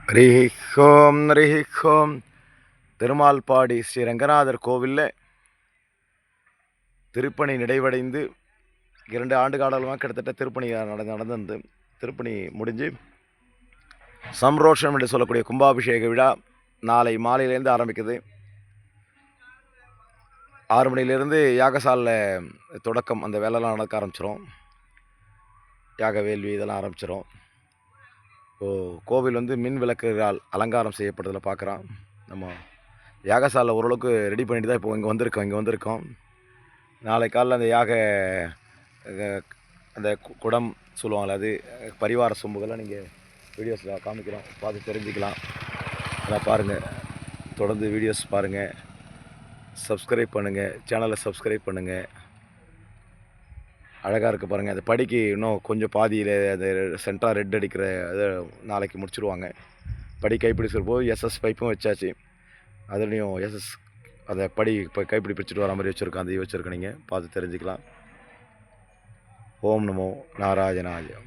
ஹரிஹோம் திருமால்பாடி ஸ்ரீ ரங்கநாதர் கோவிலில் திருப்பணி நிறைவடைந்து 2 ஆண்டு காலமாக கிட்டத்தட்ட திருப்பணி நடந்து திருப்பணி முடிஞ்சு சம்ரோஷம் என்று சொல்லக்கூடிய கும்பாபிஷேக விழா நாளை மாலையிலேருந்து ஆரம்பிக்குது. 6 மணிலேருந்து யாகசாலில் தொடக்கம், அந்த வேலைலாம் நடக்க ஆரம்பிச்சிடும். யாக வேள்வி இதெல்லாம் ஆரம்பிச்சிடும். கோவில் மின் விளக்குகளால் அலங்காரம் செய்யப்படுறதில் பார்க்குறோம். நம்ம யாகசாலை ஓரளவுக்கு ரெடி பண்ணிட்டு தான் இப்போ இங்கே வந்திருக்கோம். நாளை காலையில் அந்த அந்த குடம் சொல்லுவாங்களே, அது பரிவார சொம்புகள்லாம் நீங்கள் வீடியோஸில் காமிக்கிறோம், பார்த்து தெரிஞ்சுக்கலாம். அதான் பாருங்கள், தொடர்ந்து வீடியோஸ் பாருங்கள், சப்ஸ்கிரைப் பண்ணுங்கள், சேனலை சப்ஸ்கிரைப் பண்ணுங்கள். அழகாக இருக்குது பாருங்கள். அந்த படிக்கு இன்னும் கொஞ்சம் பாதியில் அது சென்டராக ரெட் அடிக்கிற அதை நாளைக்கு முடிச்சுருவாங்க. படி கைப்பிடி சொல்லும்போது எஸ்எஸ் பைப்பும் வச்சாச்சு. அதுலேயும் எஸ்எஸ் அதை படி இப்போ கைப்பிடி பிடிச்சிட்டு வர மாதிரி வச்சுருக்கோம். அதையும் வச்சுருக்கேன், நீங்கள் பார்த்து தெரிஞ்சுக்கலாம். ஓம் நமோ நாராயணாய.